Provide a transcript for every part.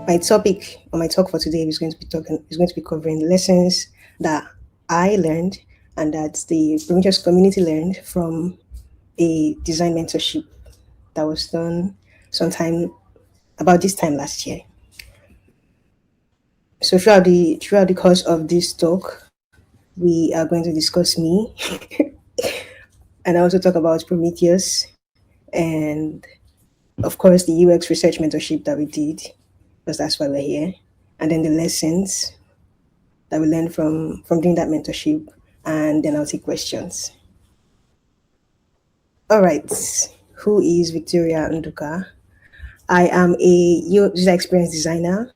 My topic or my talk for today is going to be covering lessons that I learned and that the Prometheus community learned from a design mentorship that was done sometime about this time last year. So throughout the course of this talk, we are going to discuss me and also talk about Prometheus and of course the UX research mentorship that we did because that's why we're here, and then the lessons that we learned from doing that mentorship, and then I'll take questions. All right, who is Victoria Nduka? I am a user experience designer.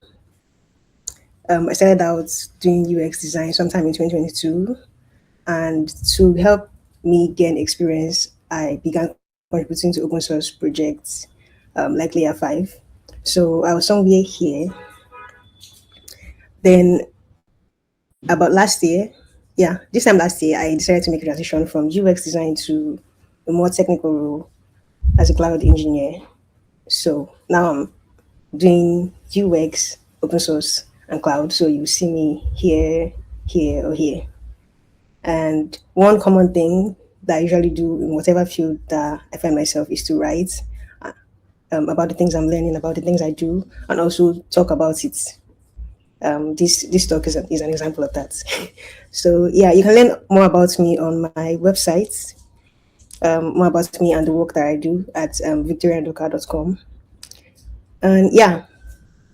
I started out doing UX design sometime in 2022, and to help me gain experience, I began contributing to open source projects like Layer 5. So I was somewhere here. Then about last year, yeah, this time last year, I decided to make a transition from UX design to a more technical role as a cloud engineer. So now I'm doing UX, open source, and cloud. So you see me here, here, or here. And one common thing that I usually do in whatever field that I find myself is to write uh, about the things I'm learning, about the things I do, and also talk about it. This talk is an example of that. So yeah, you can learn more about me on my website, more about me and the work that I do at victoriandoka.com. And yeah,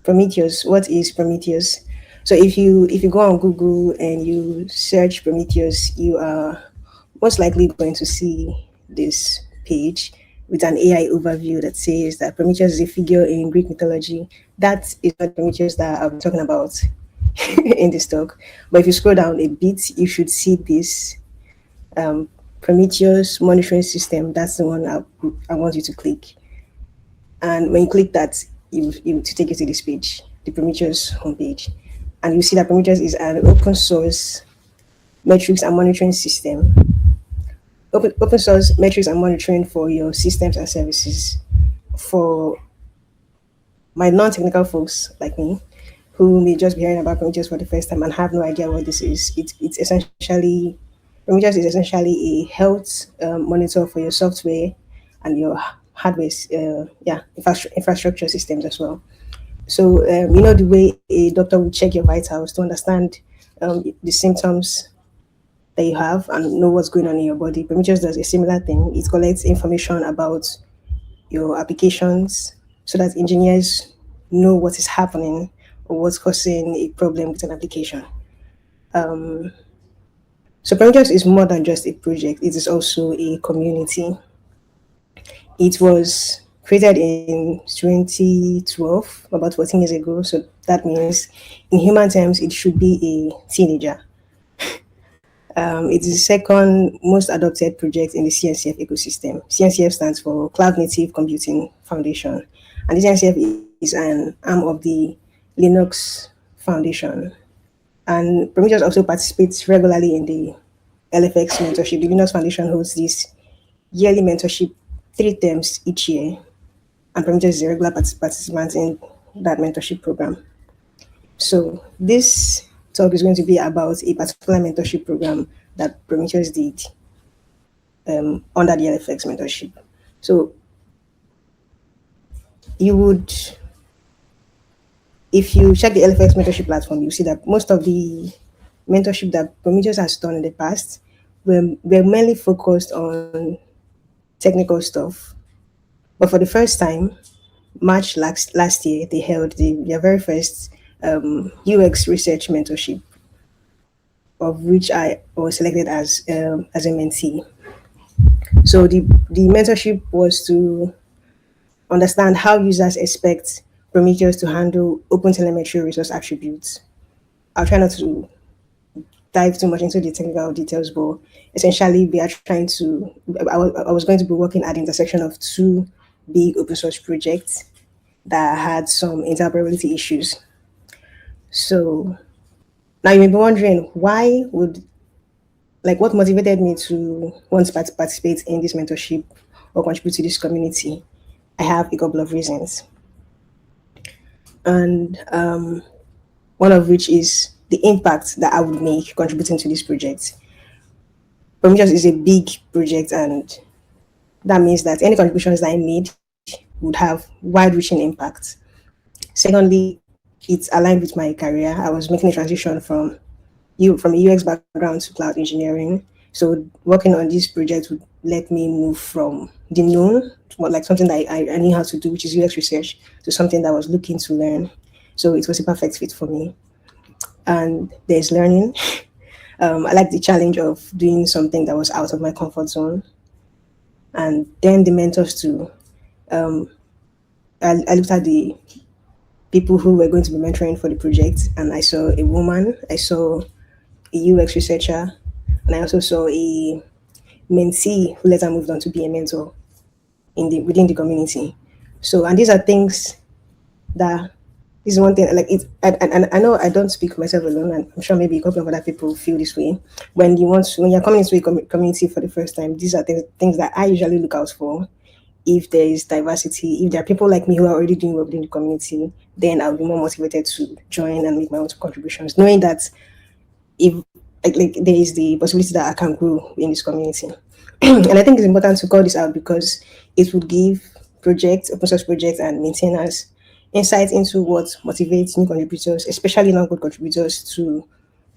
Prometheus. What is Prometheus? So if you go on Google and you search Prometheus, you are most likely going to see this page with an AI overview that says that Prometheus is a figure in Greek mythology. That is not Prometheus that I'll be talking about in this talk. But if you scroll down a bit, you should see this um, Prometheus monitoring system. That's the one I want you to click. And when you click that, you to take you to this page, the Prometheus homepage. And you see that Prometheus is an open source metrics and monitoring system. Open source metrics and monitoring for your systems and services. For my non-technical folks like me, who may just be hearing about Prometheus for the first time and have no idea what this is, it's essentially Prometheus is essentially a health monitor for your software and your hardware, infrastructure systems as well. So the way a doctor will check your vitals to understand the symptoms that you have and know what's going on in your body. Prometheus does a similar thing. It collects information about your applications so that engineers know what is happening or what's causing a problem with an application. Um, so Prometheus is more than just a project. It is also a community. It was created in 2012, about 14 years ago. So that means, in human terms, it should be a teenager. It is the second most adopted project in the CNCF ecosystem. CNCF stands for Cloud Native Computing Foundation, and the CNCF is an arm of the Linux Foundation. And Prometheus also participates regularly in the LFX mentorship. The Linux Foundation hosts this yearly mentorship, 3 terms each year, and Prometheus is a regular participant in that mentorship program. So this talk is going to be about a particular mentorship program that Prometheus did under the LFX mentorship. So you would, if you check the LFX mentorship platform, you see that most of the mentorship that Prometheus has done in the past were mainly focused on technical stuff. But for the first time, March last year, they held their very first UX research mentorship, of which I was selected as a mentee. So the mentorship was to understand how users expect Prometheus to handle open telemetry resource attributes. I'll try not to dive too much into the technical details, but essentially we are trying to. I was going to be working at the intersection of two big open source projects that had some interoperability issues. So now you may be wondering what motivated me to want to participate in this mentorship or contribute to this community. I have a couple of reasons. and one of which is the impact that I would make contributing to this project. Prometheus is a big project, and that means that any contributions that I made would have wide-reaching impact. Secondly, it's aligned with my career. I was making a transition from a UX background to cloud engineering. So working on this project would let me move from the known to what, like something that I knew how to do, which is UX research, to something that I was looking to learn. So it was a perfect fit for me. And there's learning. I like the challenge of doing something that was out of my comfort zone. And then the mentors too. Um, I looked at the people who were going to be mentoring for the project, and I saw a woman, I saw a UX researcher, and I also saw a mentee who later moved on to be a mentor within the community. So, and these are things that this is one thing like it. And I know I don't speak for myself alone, and I'm sure maybe a couple of other people feel this way. When you're coming into a community for the first time, these are things that I usually look out for. If there is diversity, if there are people like me who are already doing work within the community, then I'll be more motivated to join and make my own contributions, knowing that if like there is the possibility that I can grow in this community. And I think it's important to call this out because it would give projects, open source projects, and maintainers insight into what motivates new contributors, especially non-code contributors, to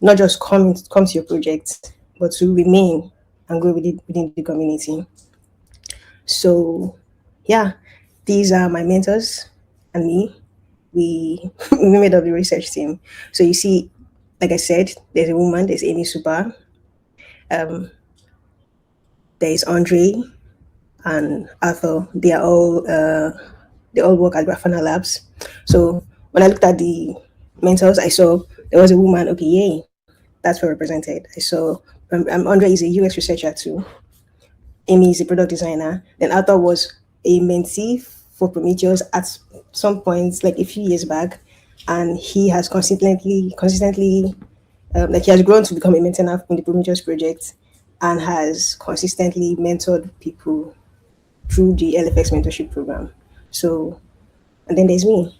not just come to your project, but to remain and grow within the community. So, yeah, these are my mentors and me. We we made up the research team. So you see, like I said, there's a woman, there's Amy Super, um, there's Andre and Arthur. They all work at Grafana Labs. So when I looked at the mentors, I saw there was a woman. Okay, yay, that's well represented. I saw Andre is a UX researcher too. Amy is a product designer. Then Arthur was a mentee for Prometheus at some point, like a few years back, and he has consistently, like he has grown to become a mentor in the Prometheus project, and has consistently mentored people through the LFX mentorship program. So, and then there's me.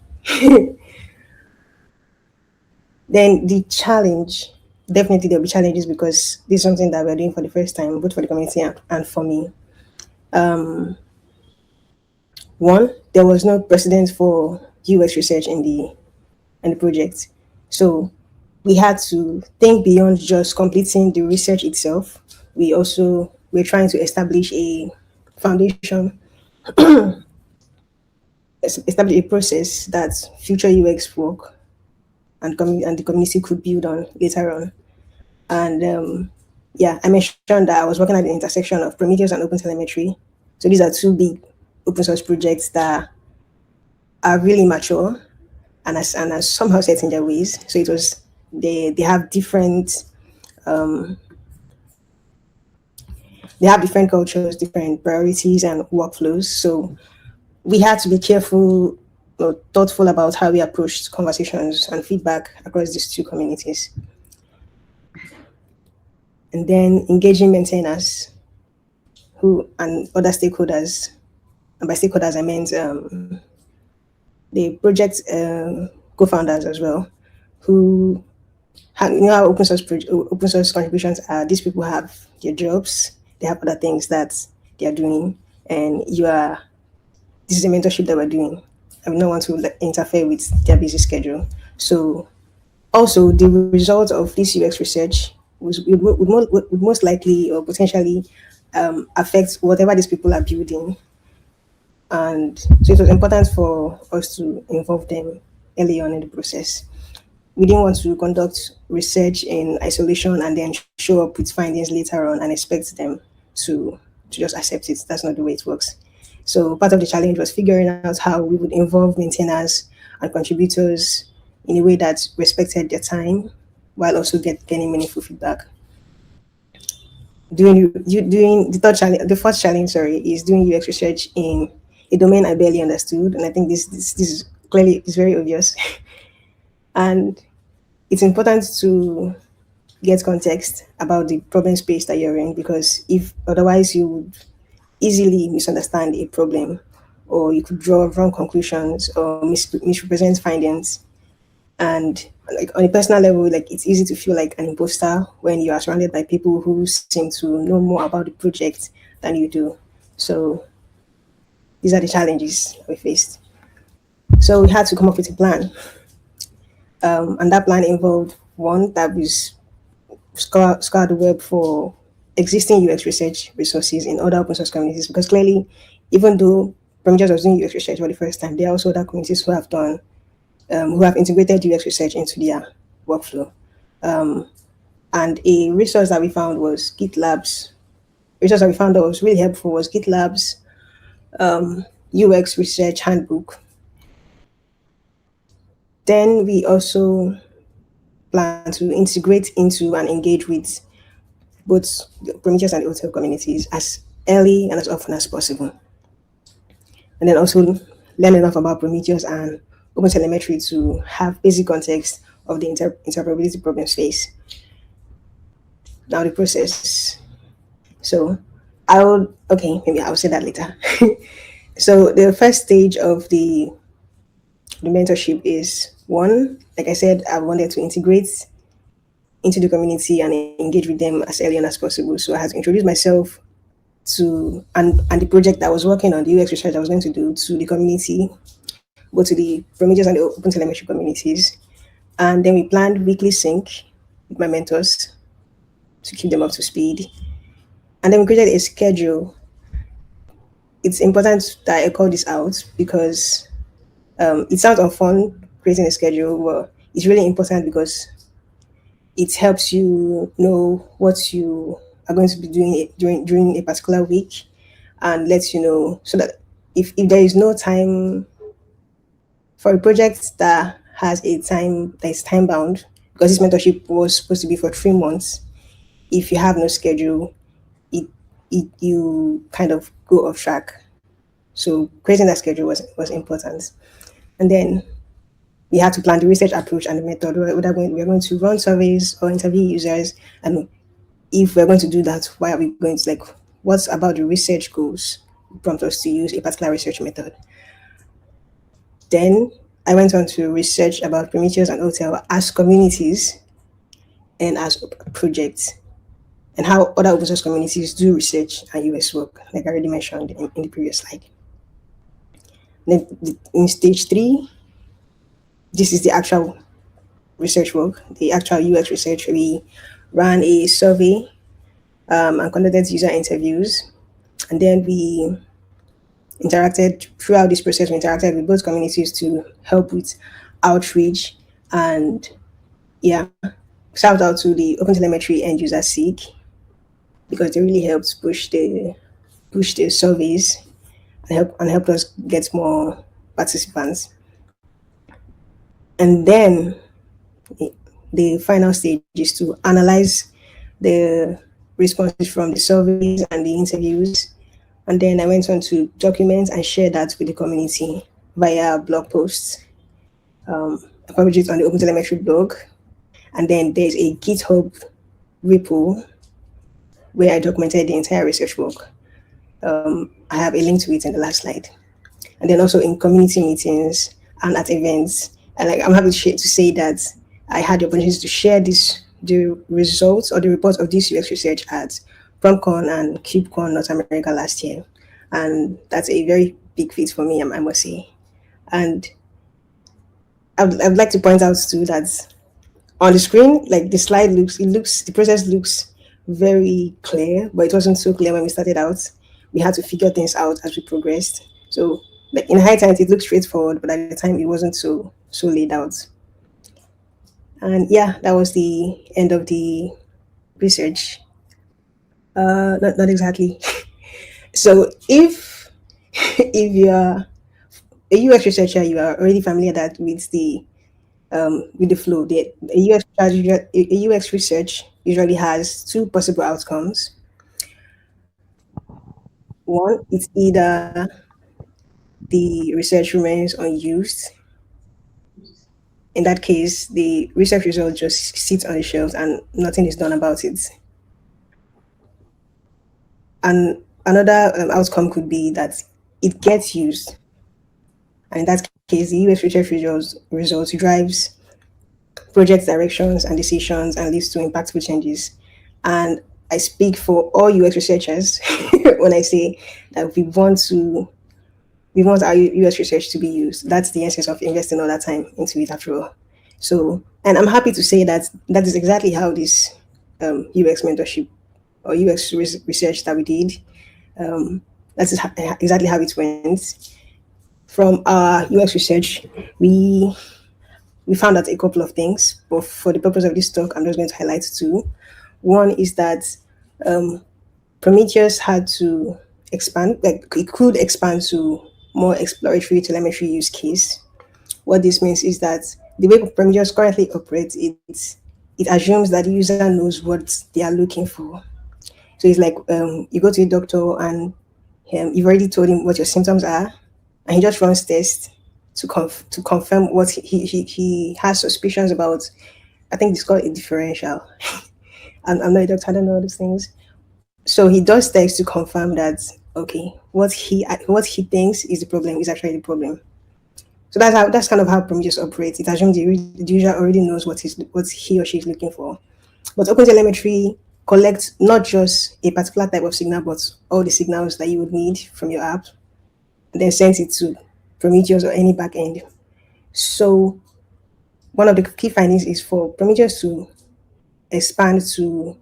Then the challenge, definitely there'll be challenges because this is something that we're doing for the first time, both for the community and for me. Um, One, there was no precedent for UX research in the project. So we had to think beyond just completing the research itself. We're trying to establish a foundation, establish a process that future UX work and the community could build on later on. And yeah, I mentioned that I was working at the intersection of Prometheus and OpenTelemetry. So these are two big open source projects that are really mature and are somehow set in their ways. So it was they have um, different cultures, different priorities and workflows. So we had to be careful or thoughtful about how we approached conversations and feedback across these two communities. And then engaging maintainers who and other stakeholders. And by stakeholders, I meant the project co-founders as well, who you know how open source contributions are. These people have their jobs, they have other things that they are doing, and this is a mentorship that we're doing. I would not want to interfere with their busy schedule. So also the result of this UX research would most likely or potentially affect whatever these people are building. And so it was important for us to involve them early on in the process. We didn't want to conduct research in isolation and then show up with findings later on and expect them to just accept it. That's not the way it works. So part of the challenge was figuring out how we would involve maintainers and contributors in a way that respected their time while also getting meaningful feedback. Doing the first challenge, sorry, is doing UX research in a domain I barely understood, and I think this is clearly it's very obvious, and it's important to get context about the problem space that you're in because if otherwise you would easily misunderstand a problem or you could draw wrong conclusions or misrepresent findings. And like on a personal level, like it's easy to feel like an imposter when you are surrounded by people who seem to know more about the project than you do. So these are the challenges we faced. So we had to come up with a plan, and that plan involved one that was scour the web for existing UX research resources in other open source communities, because clearly, even though Prometheus was doing UX research for the first time, there are also other communities who have integrated UX research into their workflow. And a resource that we found was GitLab's. Resource that we found that was really helpful was GitLab's UX research handbook. Then we also plan to integrate into and engage with both the Prometheus and the hotel communities as early and as often as possible. And then also learn enough about Prometheus and OpenTelemetry to have basic context of the interoperability problems faced. Now the process. So maybe I'll say that later. So the first stage of the mentorship is one, like I said, I wanted to integrate into the community and engage with them as early on as possible. So I had to introduce myself to and the project that I was working on, the UX research I was going to do, to the community, both to the Prometheus and the Open Telemetry communities. And then we planned weekly sync with my mentors to keep them up to speed. And then we created a schedule. It's important that I call this out because it sounds unfun creating a schedule, but it's really important because it helps you know what you are going to be doing during a particular week, and lets you know so that if there is no time for a project that has a time that is time bound, because this mentorship was supposed to be for 3 months, if you have no schedule, it you kind of go off track. So creating that schedule was important. And then we had to plan the research approach and the method. We are going to run surveys or interview users, and if we're going to do that, why are we going to, like, what's about the research goals prompt us to use a particular research method. Then I went on to research about Prometheus and Hotel as communities and as projects, and how other open source communities do research and US work, like I already mentioned in the previous slide. Then in stage 3, this is the actual research work, the actual UX research. We ran a survey and conducted user interviews, and then we interacted throughout this process. We interacted with both communities to help with outreach, and yeah, shout out to the OpenTelemetry end user SIG, because they really helped push the surveys and helped us get more participants. And then the final stage is to analyze the responses from the surveys and the interviews. And then I went on to document and share that with the community via blog posts. I published it on the OpenTelemetry blog. And then there's a GitHub repo where I documented the entire research work. I have a link to it in the last slide. And then also in community meetings and at events. And I'm happy to say that I had the opportunity to share the results or the reports of this UX research at PromCon and KubeCon North America last year. And that's a very big feat for me, I must say. And I'd like to point out too that on the screen, like the process looks very clear, but it wasn't so clear when we started out. We had to figure things out as we progressed. So like in hindsight, it looked straightforward, but at the time it wasn't so laid out. And yeah, that was the end of the research. Not exactly. So if you're a UX researcher, you are already familiar that with the flow. A UX research usually has two possible outcomes. One, it's either the research remains unused. In that case, the research result just sits on the shelves and nothing is done about it. And another outcome could be that it gets used. And in that case, the UX research results drives project directions and decisions and leads to impactful changes. And I speak for all UX researchers when I say that we want our US research to be used. That's the essence of investing all that time into it after all. So, and I'm happy to say that that is exactly how this UX mentorship or research that we did, that's exactly how it went. From our UX research, we we found out a couple of things, but for the purpose of this talk, I'm just going to highlight two. One is that Prometheus had to expand, like it could expand to more exploratory telemetry use case. What this means is that the way Prometheus currently operates, it assumes that the user knows what they are looking for. So it's like you go to a doctor and you've already told him what your symptoms are, and he just runs tests to confirm what he has suspicions about. I think it's called a differential. I'm not a doctor, I don't know all those things. So he does tests to confirm that okay, what he thinks is the problem is actually the problem. So that's kind of how Prometheus operates. It assumes the user already knows what he or she is looking for. But OpenTelemetry collects not just a particular type of signal, but all the signals that you would need from your app, and then sends it to Prometheus or any backend. So one of the key findings is for Prometheus to expand to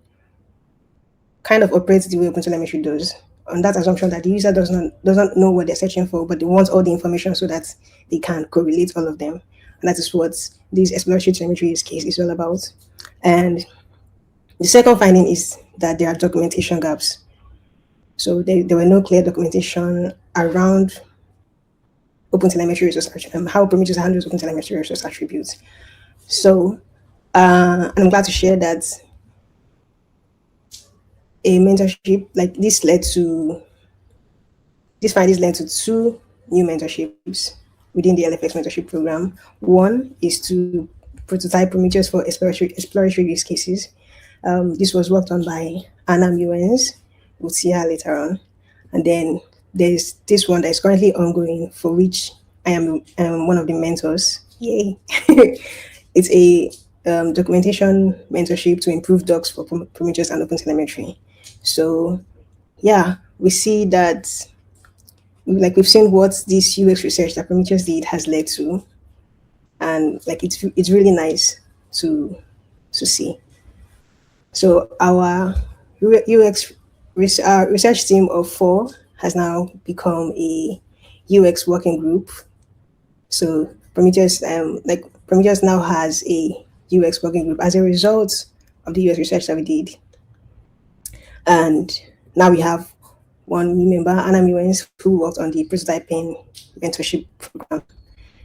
kind of operate the way OpenTelemetry does, on that assumption that the user doesn't know what they're searching for, but they want all the information so that they can correlate all of them. And that is what this exploratory telemetry use case is all about. And the second finding is that there are documentation gaps. So there were no clear documentation around OpenTelemetry resource how Prometheus handles OpenTelemetry resource attributes. So and I'm glad to share that a mentorship like this findings led to two new mentorships within the LFX mentorship program. One is to prototype Prometheus for exploratory use cases. This was worked on by Anna Muens. We'll see her later on. And then there's this one that is currently ongoing, for which I am one of the mentors. Yay! It's a documentation mentorship to improve docs for Prometheus and OpenTelemetry. So, yeah, we see that, like we've seen what this UX research that Prometheus did has led to, and like it's really nice to see. So our UX research team of four has now become a UX working group. So Prometheus now has a UX working group as a result of the UX research that we did. And now we have one new member, Anna Muens, who worked on the prototyping mentorship program.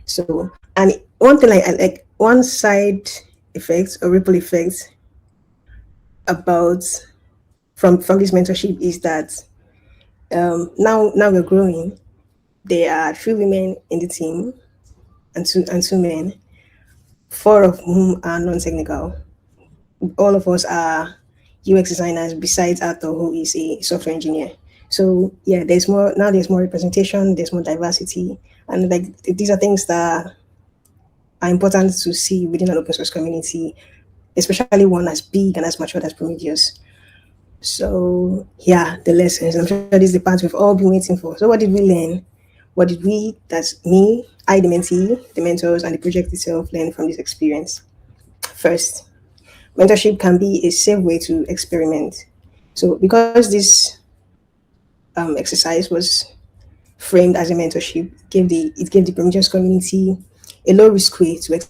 So, and one thing like one side effect or ripple effect about from this mentorship is that now we're growing. There are 3 women in the team and two men, 4 of whom are non-technical. All of us are UX designers besides Arthur, who is a software engineer. So yeah, there's more representation, there's more diversity, and like these are things that are important to see within an open source community, especially one as big and as mature as Prometheus. So yeah, the lessons. I'm sure this is the part we've all been waiting for. So what did we learn? What did we, that's me, I, the mentee, the mentors, and the project itself, learn from this experience? First, mentorship can be a safe way to experiment. So because this exercise was framed as a mentorship, it gave the Prometheus community a low risk way to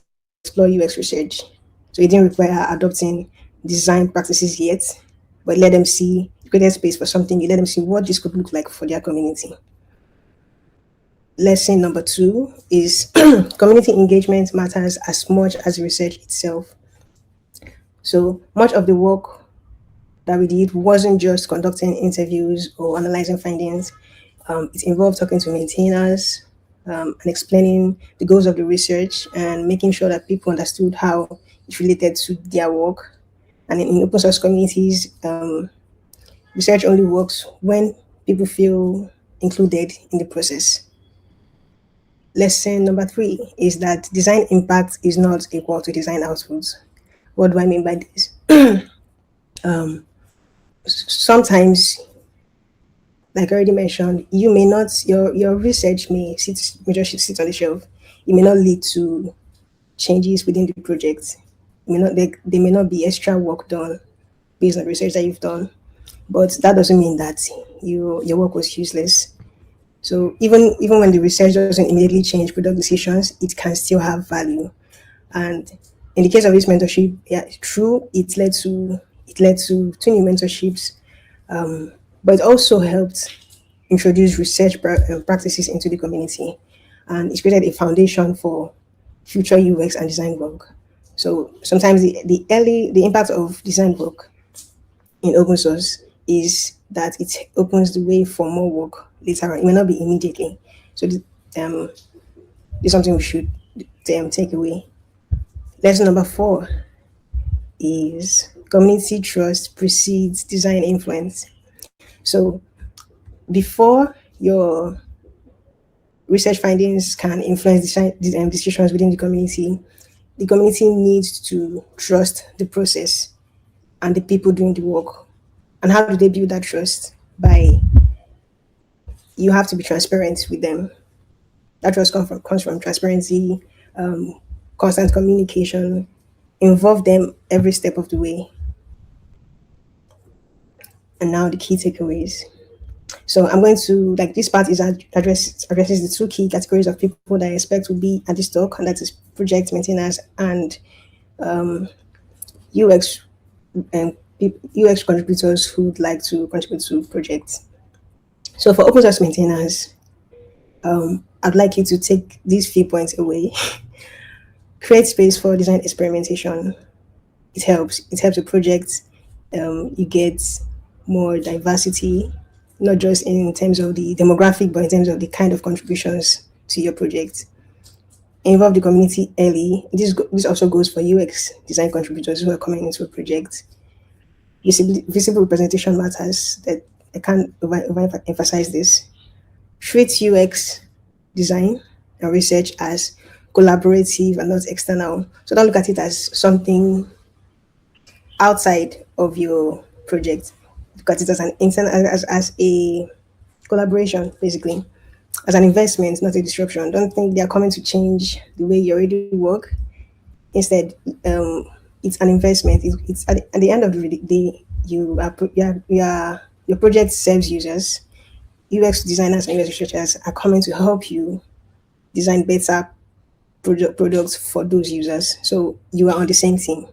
explore UX research. So it didn't require adopting design practices yet, but let them see, created space for something, you let them see what this could look like for their community. Lesson number 2 is community engagement matters as much as research itself. So much of the work that we did wasn't just conducting interviews or analyzing findings. It involved talking to maintainers and explaining the goals of the research and making sure that people understood how it related to their work. And in open source communities, research only works when people feel included in the process. Lesson number three is that design impact is not equal to design outputs. What do I mean by this? Sometimes, like I already mentioned, you may not your research may just sit on the shelf. It may not lead to changes within the project. There may not be extra work done based on research that you've done, but that doesn't mean that your work was useless. So even when the research doesn't immediately change product decisions, it can still have value. And in the case of this mentorship, yeah, true, it led to two new mentorships, but it also helped introduce practices into the community, and it's created a foundation for future UX and design work. So sometimes the impact of design work in open source is that it opens the way for more work later on. It may not be immediately. So um, this is something we should take away. Lesson number four is community trust precedes design influence. So before your research findings can influence design decisions within the community needs to trust the process and the people doing the work. And how do they build that trust? By you have to be transparent with them. That trust comes from transparency, um, constant communication, involve them every step of the way. And now the key takeaways. So I'm going to like this part is addresses the two key categories of people that I expect will be at this talk, and that is project maintainers and UX and UX contributors who would like to contribute to projects. So for open source maintainers, I'd like you to take these few points away. Create space for design experimentation. It helps the project. You get more diversity, not just in terms of the demographic, but in terms of the kind of contributions to your project. Involve the community early. This also goes for UX design contributors who are coming into a project. Visible representation matters. That I can't overemphasize this. Treat UX design and research as collaborative and not external. So don't look at it as something outside of your project. Look at it as an internal as a collaboration, basically, as an investment, not a disruption. Don't think they are coming to change the way you already work. Instead, it's an investment. It's at the end of the day, your project serves users. UX designers and UX researchers are coming to help you design better products for those users. So you are on the same team.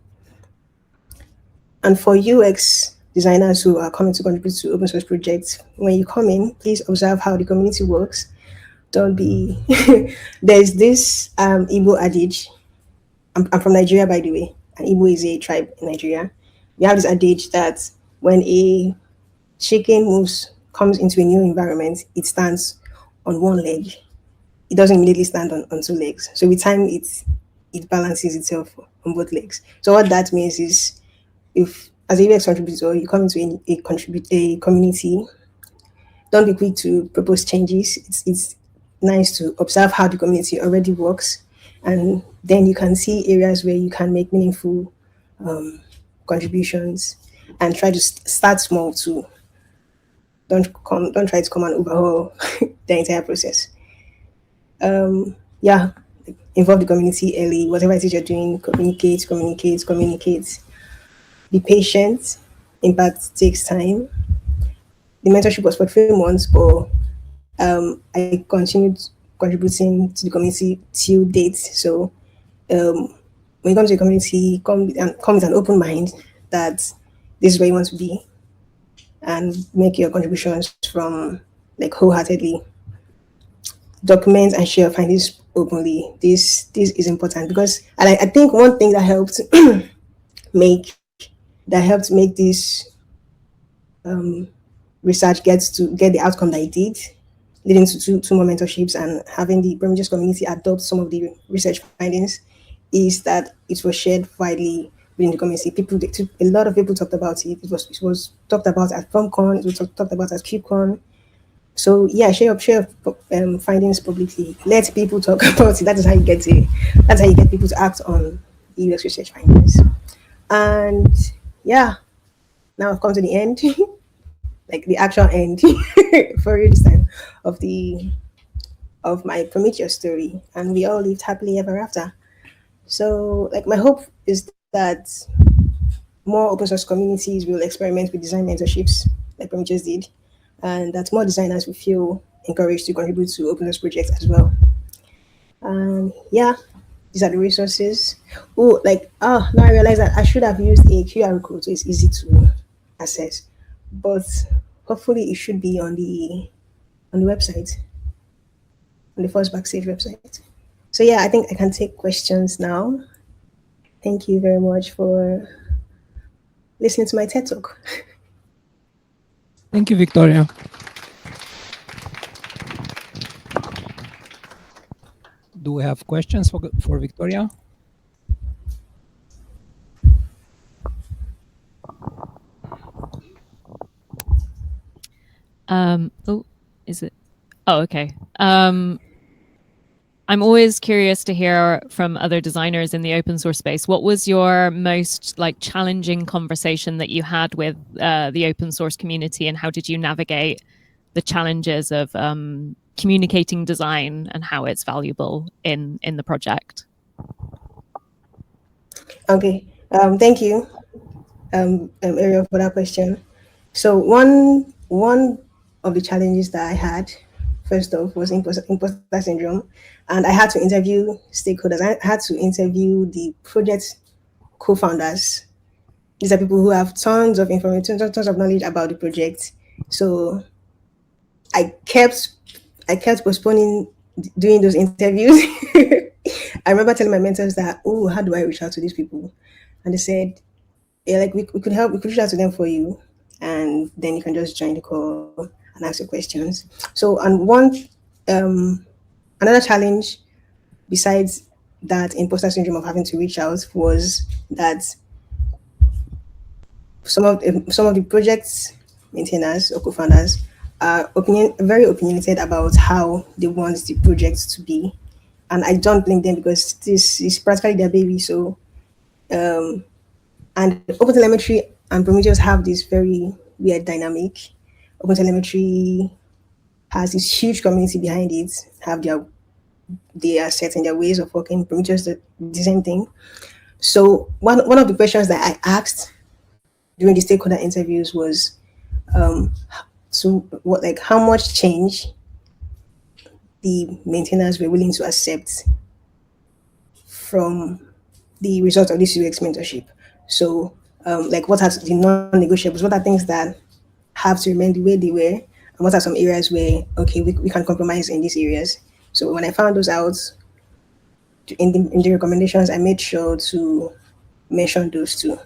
And for UX designers who are coming to contribute to open source projects, when you come in, please observe how the community works. Don't be there's this Igbo adage. I'm from Nigeria, by the way, and Igbo is a tribe in Nigeria. We have this adage that when a chicken comes into a new environment, it stands on one leg. It doesn't immediately stand on two legs. So with time, it balances itself on both legs. So what that means is, if as a UX contributor you come into a community, don't be quick to propose changes. It's nice to observe how the community already works, and then you can see areas where you can make meaningful contributions, and try to start small too. Don't try to come and overhaul the entire process. Yeah, involve the community early. Whatever it is you're doing, communicate. Be patient. Impact takes time. The mentorship was for 3 months, but I continued contributing to the community till date. So when you come to the community, come with an open mind that this is where you want to be, and make your contributions from like wholeheartedly. Document and share your findings openly. This is important because, and I think one thing that helped make make this research get the outcome that it did, leading to two more mentorships and having the Prometheus community adopt some of the research findings, is that it was shared widely within the community. A lot of people talked about it. It was talked about at PromCon. It was talked about at KubeCon. So yeah, share your findings publicly. Let people talk about it. That is how you get it. That's how you get people to act on UX research findings. And yeah, now I've come to the end, like the actual end for real this time of the of my Prometheus story, and we all lived happily ever after. So like my hope is that more open source communities will experiment with design mentorships like Prometheus did, and that more designers will feel encouraged to contribute to open source projects as well. And yeah, these are the resources. Oh, like now I realize that I should have used a QR code so it's easy to access. But hopefully it should be on the website, on the first backstage website. So yeah, I think I can take questions now. Thank you very much for listening to my TED talk. Thank you, Victoria. Do we have questions for Victoria? Oh, is it? Oh, okay. I'm always curious to hear from other designers in the open source space. What was your most like challenging conversation that you had with the open source community, and how did you navigate the challenges of communicating design and how it's valuable in the project? Okay. Thank you, Ariel, for that question. So one of the challenges that I had first off was imposter syndrome, and I had to interview stakeholders. I had to interview the project co-founders. These are people who have tons of information, tons of knowledge about the project. So I kept I kept postponing doing those interviews. I remember telling my mentors that, oh, how do I reach out to these people? And they said, yeah, like we could help, we could reach out to them for you, and then you can just join the call and ask your questions. So, and um, another challenge besides that imposter syndrome of having to reach out was that some of the projects maintainers or co-founders are very opinionated about how they want the project to be, and I don't blame them because this is practically their baby. So and OpenTelemetry and Prometheus have this very weird dynamic. OpenTelemetry has this huge community behind it, have they are set in their ways of working. Prometheus the same thing. So one of the questions that I asked during the stakeholder interviews was, so what, like how much change the maintainers were willing to accept from the result of this UX mentorship. So like what are the non-negotiables? What are things that have to remain the way they were, and what are some areas where okay we can compromise in these areas. So when I found those out in the recommendations, I made sure to mention those two,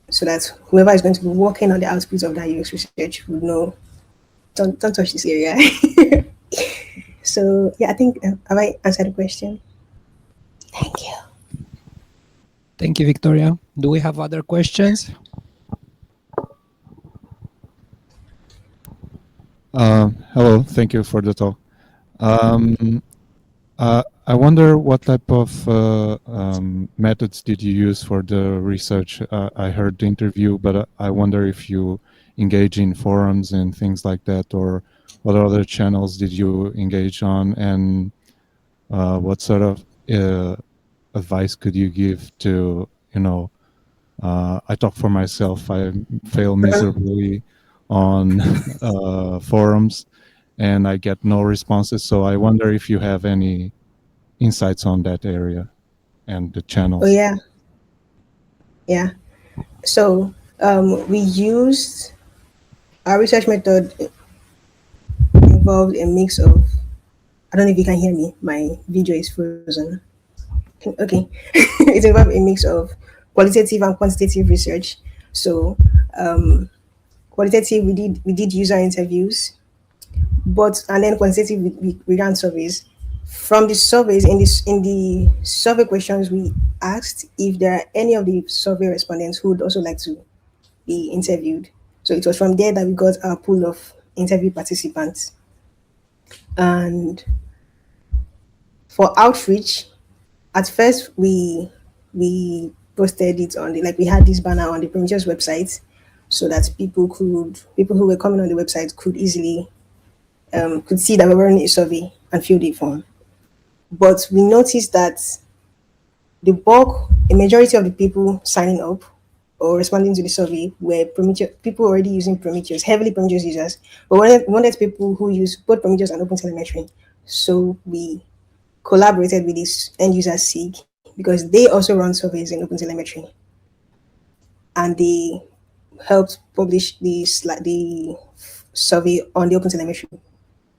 so that whoever is going to be working on the outputs of that UX research would know, don't touch this area. So yeah, I think have I answered the question? Thank you. Thank you, Victoria. Do we have other questions? Hello, thank you for the talk. I wonder what type of methods did you use for the research? I heard the interview, but I wonder if you engage in forums and things like that, or what other channels did you engage on, and what sort of advice could you give to, I talk for myself, I fail miserably on forums and I get no responses. So I wonder if you have any insights on that area and the channels. Oh yeah. So we used our research method involved a mix of, I don't know if you can hear me. My video is frozen. Okay. It involved a mix of qualitative and quantitative research. So qualitative we did user interviews, but and then quantitative we ran surveys. From the surveys, in the survey questions, we asked if there are any of the survey respondents who would also like to be interviewed. So it was from there that we got our pool of interview participants. And for outreach, at first we posted it on the, like, we had this banner on the Prometheus website so that people who were coming on the website could easily could see that we were running a survey and fill the form. But we noticed that a majority of the people signing up or responding to the survey were Prometheus, people already using Prometheus, heavily Prometheus users, but wanted people who use both Prometheus and OpenTelemetry. So we collaborated with this end user SIG because they also run surveys in OpenTelemetry, and they helped publish the survey on the OpenTelemetry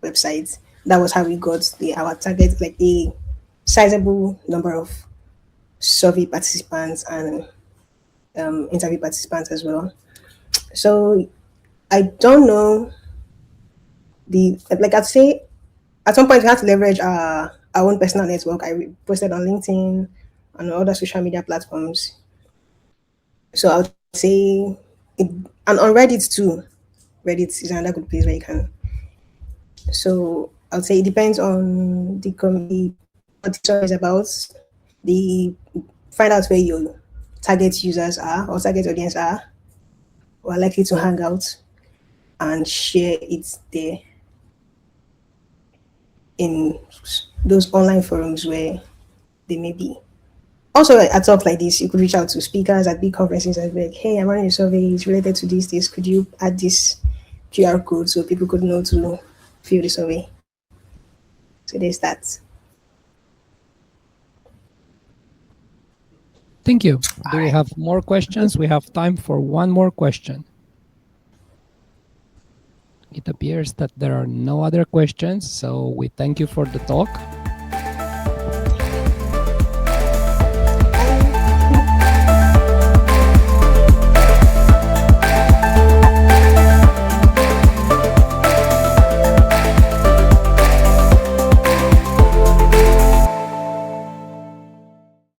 website. That was how we got our target, like a sizable number of survey participants and interview participants as well. So I don't know I'd say at some point we had to leverage our own personal network. I posted on LinkedIn and other social media platforms. So I would say and on Reddit too. Reddit is another good place where you can. So I would say it depends on the community, what the story is about. The find out where your target users are or target audience are, who are likely to hang out, and share it there in those online forums where they may be. Also, at talk like this, you could reach out to speakers at big conferences and be like, hey, I'm running a survey, it's related to this. Could you add this QR code so people could know to fill the survey? So there's that. Thank you. Do we have more questions? We have time for one more question. It appears that there are no other questions, so we thank you for the talk.